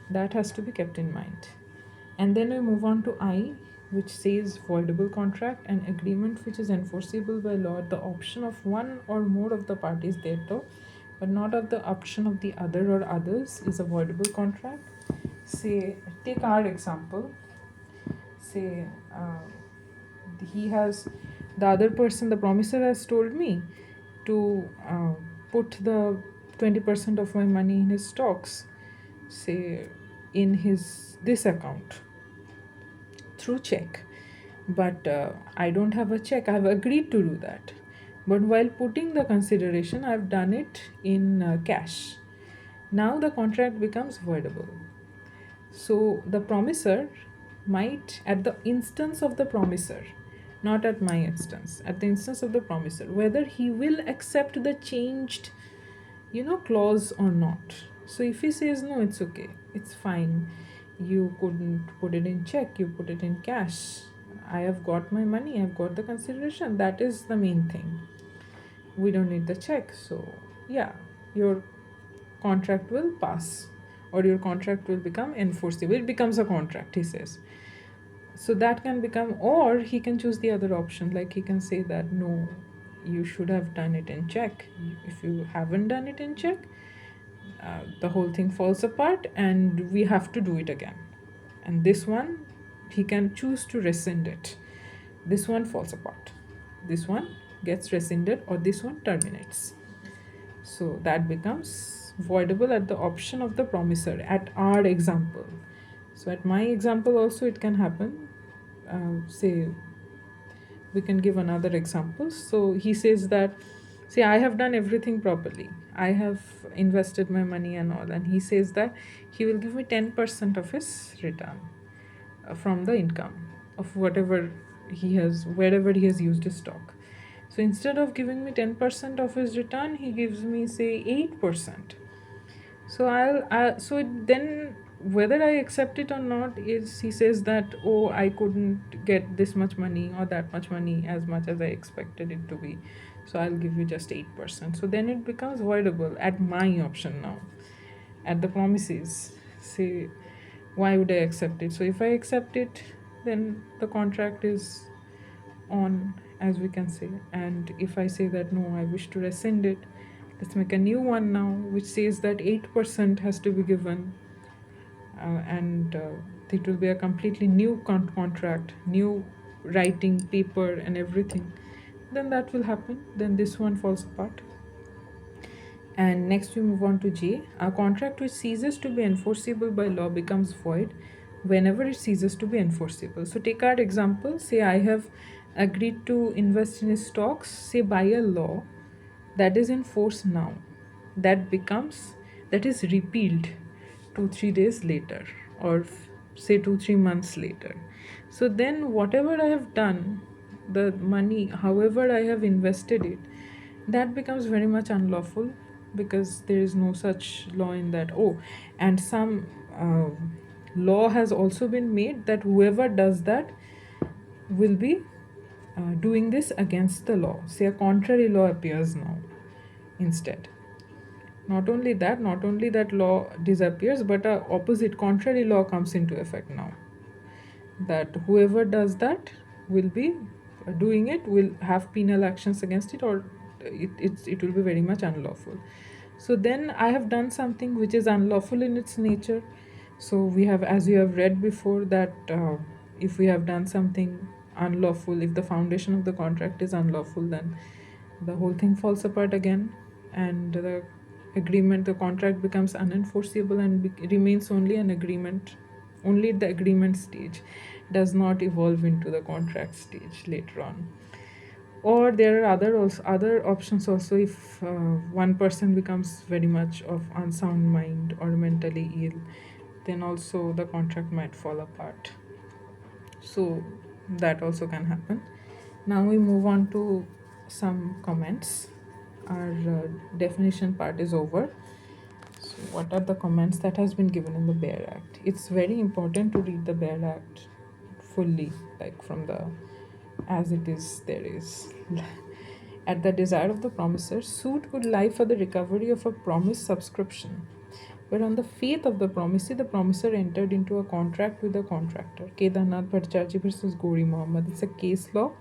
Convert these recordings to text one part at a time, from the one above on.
That has to be kept in mind. And then we move on to I, which says voidable contract, an agreement which is enforceable by law at the option of one or more of the parties thereto, but not at the option of the other or others, is a voidable contract. Say, take our example. Say, he has, the other person, the promisor, has told me to put the 20% of my money in his stocks, say in his this account through check, but I don't have a check. I've agreed to do that, but while putting the consideration, I've done it in cash. Now the contract becomes voidable. So the promisor might, at the instance of the promisor, not at my instance, at the instance of the promisor, whether he will accept the changed, clause or not. So if he says no, it's okay, it's fine, you couldn't put it in check, you put it in cash, I have got my money, I've got the consideration, that is the main thing. We don't need the check. So yeah, your contract will pass, or your contract will become enforceable. It becomes a contract, he says. So that can become, or he can choose the other option, like he can say that no, you should have done it in check. If you haven't done it in check, the whole thing falls apart and we have to do it again. And this one, he can choose to rescind it. This one falls apart, this one gets rescinded, or this one terminates. So that becomes voidable at the option of the promisor, at our example. So at my example also it can happen. Say, we can give another example. So he says that, see, I have done everything properly, I have invested my money and all, and he says that he will give me 10% of his return from the income of whatever he has, wherever he has used his stock. So instead of giving me 10% of his return, he gives me, say, 8%. So so then whether I accept it or not is, he says that, oh, I couldn't get this much money or that much money as much as I expected it to be, so I'll give you just 8%. So then it becomes voidable at my option now. At the promises, say, why would I accept it? So if I accept it, then the contract is on, as we can say. And if I say that no, I wish to rescind it, let's make a new one now which says that 8% has to be given, and it will be a completely new contract, new writing paper and everything. Then that will happen, then this one falls apart. And next we move on to J. A contract which ceases to be enforceable by law becomes void whenever it ceases to be enforceable. So take our example. Say I have agreed to invest in stocks, say by a law that is in force now. That is repealed 2-3 days later, or say 2-3 months later. So then whatever I have done, the money, however I have invested it, that becomes very much unlawful, because there is no such law in that. Oh, and some law has also been made that whoever does that will be doing this against the law. Say a contrary law appears now instead. Not only that law disappears, but a opposite contrary law comes into effect now, that whoever does that will be doing it, will have penal actions against it, or it will be very much unlawful. So then I have done something which is unlawful in its nature. So we have, as you have read before, that if we have done something unlawful, if the foundation of the contract is unlawful, then the whole thing falls apart again, and the contract becomes unenforceable and remains only an agreement, only at the agreement stage, does not evolve into the contract stage later on. Or there are other options also. If one person becomes very much of unsound mind or mentally ill, then also the contract might fall apart. So that also can happen. Now we move on to some comments. Our definition part is over. So what are the comments that has been given in the Bare Act? It's very important to read the Bare Act fully, like from the as it is there is. At the desire of the promiser, suit would lie for the recovery of a promised subscription But on the faith of the promisee, the promiser entered into a contract with the contractor. Kedarnath Bhattacharjee versus Gori Mohammed. It's a case law.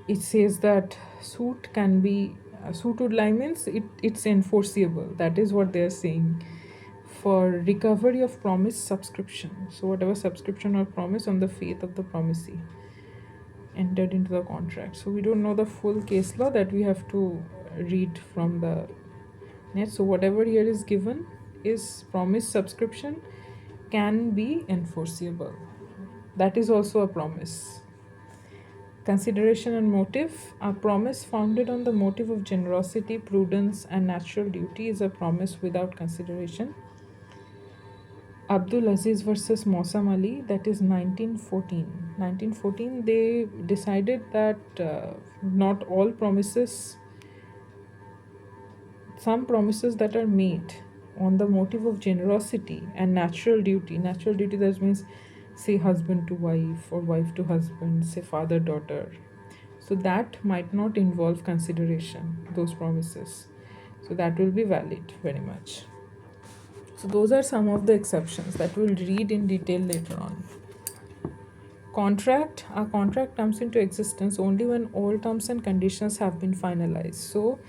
It says that suit would lie means it's enforceable. That is what they are saying. For recovery of promise subscription. So whatever subscription or promise on the faith of the promisee entered into the contract. So we don't know the full case law, that we have to read from the net. So whatever here is given is promise subscription can be enforceable. That is also a promise. Consideration and motive. A promise founded on the motive of generosity, prudence, and natural duty is a promise without consideration. Abdul Aziz versus Mosam Ali, that is 1914. 1914, they decided that not all promises, some promises that are made on the motive of generosity and natural duty. Natural duty, that means, say, husband to wife or wife to husband, say, father daughter. So that might not involve consideration, those promises. So that will be valid very much. So those are some of the exceptions that we'll read in detail later on. Contract. A contract comes into existence only when all terms and conditions have been finalized. So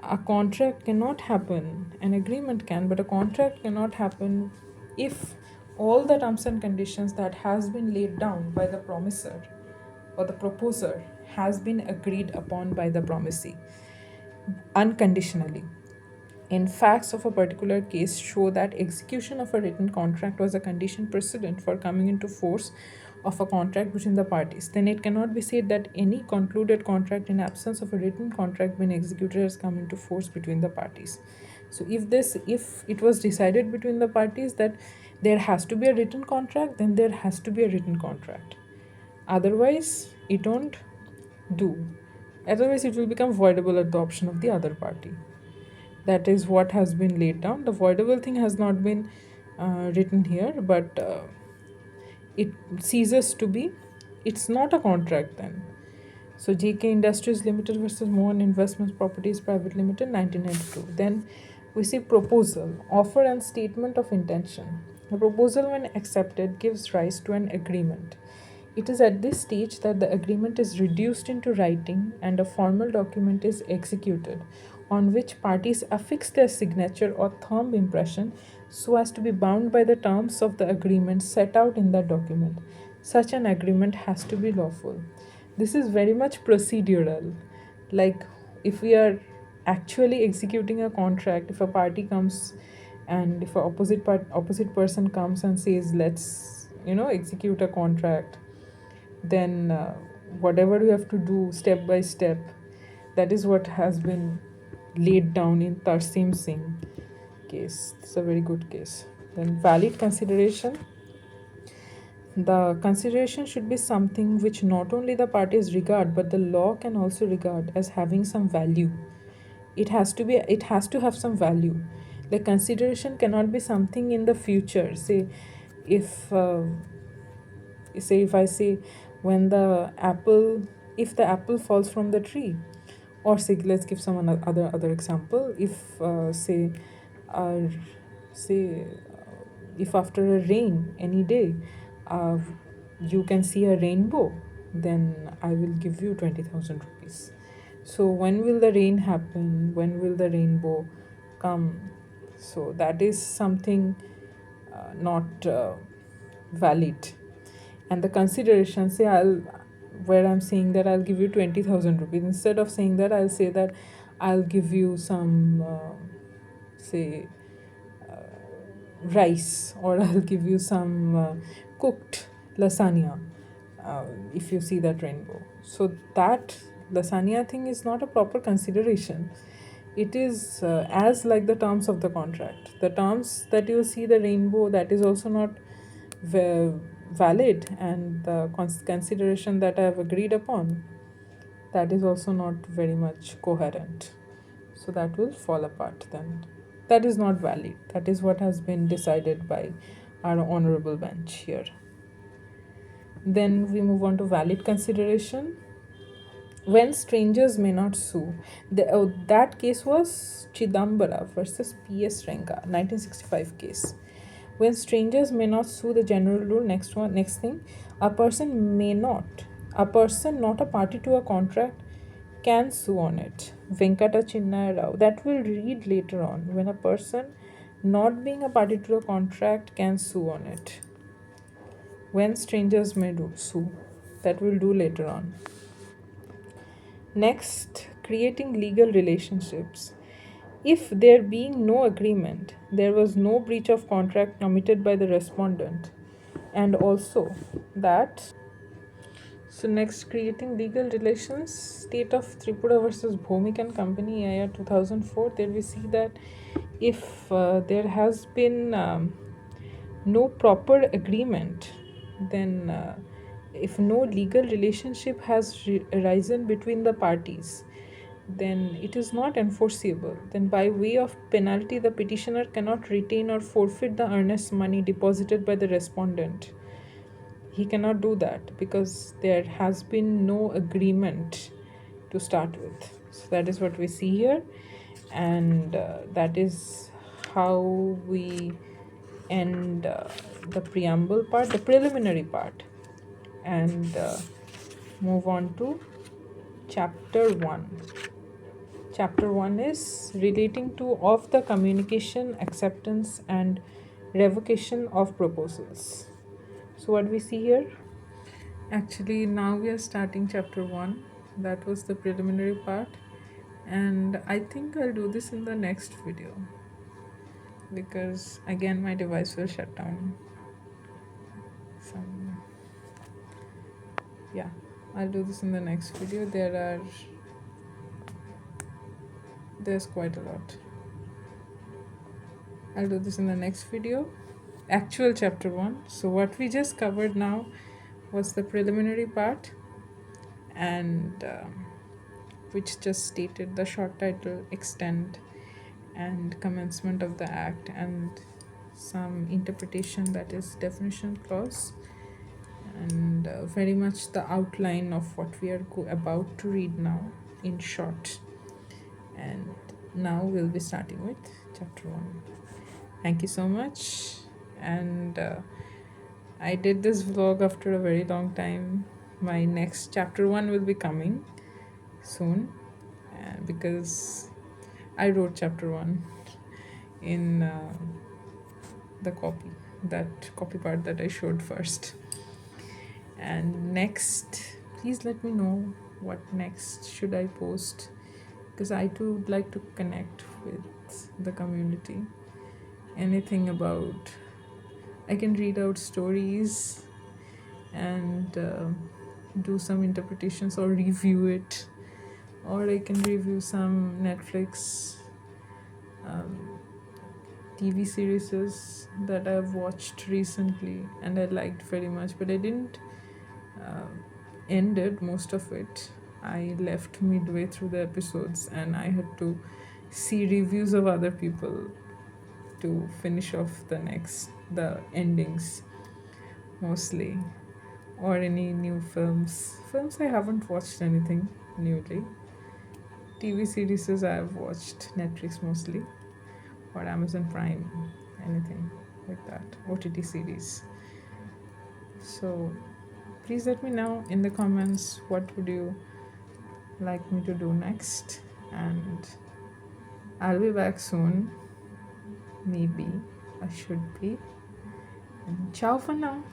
a contract cannot happen, an agreement can, but a contract cannot happen if all the terms and conditions that has been laid down by the promiser or the proposer has been agreed upon by the promisee unconditionally. In facts of a particular case show that execution of a written contract was a condition precedent for coming into force of a contract between the parties, then it cannot be said that any concluded contract in absence of a written contract being executed has come into force between the parties. So if it was decided between the parties that there has to be a written contract, then there has to be a written contract. Otherwise, it won't do. Otherwise, it will become voidable at the option of the other party. That is what has been laid down. The voidable thing has not been written here, but it ceases to be, it's not a contract then. So JK Industries Limited versus Mohan Investments Properties Private Limited, 1992. Then we see proposal, offer and statement of intention. The proposal, when accepted, gives rise to an agreement. It is at this stage that the agreement is reduced into writing and a formal document is executed, on which parties affix their signature or thumb impression so as to be bound by the terms of the agreement set out in that document. Such an agreement has to be lawful. This is very much procedural. Like, if we are actually executing a contract, if a party comes and if a opposite person comes and says, let's execute a contract, then whatever we have to do step by step, that is what has been laid down in Tarsim Singh case. It's a very good case. Then valid consideration. The consideration should be something which not only the parties regard but the law can also regard as having some value. It has to have some value. The consideration cannot be something in the future. Say if if I say, when the apple if the apple falls from the tree, or say, let's give some other example. If uh, say if after a rain any day uh, you can see a rainbow, then I will give you 20,000 rupees. So when will the rain happen, when will the rainbow come? So that is something not valid. And the consideration, say, where I'm saying that I'll give you 20,000 rupees, instead of saying that, I'll say that I'll give you some say rice, or I'll give you some cooked lasagna if you see that rainbow. So that lasagna thing is not a proper consideration. It is as like the terms of the contract. The terms that you see the rainbow, that is also not valid, and the consideration that I have agreed upon, that is also not very much coherent. So that will fall apart then. That is not valid. That is what has been decided by our honorable bench here. Then we move on to valid consideration. When strangers may not sue. That case was Chidambara versus P.S. Renga, 1965 case. When strangers may not sue, the general rule, next thing, a person may not, a person not a party to a contract can sue on it. Venkata Chinnaya Rao. That will read later on. When a person not being a party to a contract can sue on it. When strangers may sue. That will do later on. Next, creating legal relationships. If there being no agreement, there was no breach of contract committed by the respondent, and also that. So next, creating legal relations. State of Tripura versus Bhomik and Company, year 2004. There we see that if there has been no proper agreement, then if no legal relationship has arisen between the parties, then it is not enforceable. Then by way of penalty, the petitioner cannot retain or forfeit the earnest money deposited by the respondent. He cannot do that because there has been no agreement to start with. So that is what we see here, and that is how we end the preamble part, the preliminary part, and move on to chapter 1. Chapter 1 is relating to of the communication, acceptance, and revocation of proposals. So, what we see here? Actually, now we are starting chapter 1. That was the preliminary part, and I think I'll do this in the next video because again my device will shut down. Yeah, I'll do this in the next video. There's quite a lot. I'll do this in the next video. Actual chapter 1. So what we just covered now was the preliminary part, and which just stated the short title, extent, and commencement of the act, and some interpretation, that is definition clause, and very much the outline of what we are about to read now in short. And now we'll be starting with chapter 1. Thank you so much. And I did this vlog after a very long time. My next chapter 1 will be coming soon because I wrote chapter 1 in the copy part that I showed first. And next, please let me know what next should I post, because I too would like to connect with the community. Anything about, I can read out stories and do some interpretations or review it, or I can review some Netflix TV series that I've watched recently and I liked very much, but I didn't ended most of it. I left midway through the episodes and I had to see reviews of other people to finish off the endings mostly, or any new films. I haven't watched anything newly. TV series I have watched Netflix mostly, or Amazon Prime, anything like that, OTT series. So please let me know in the comments what would you like me to do next, and I'll be back soon. Maybe I should be. And ciao for now.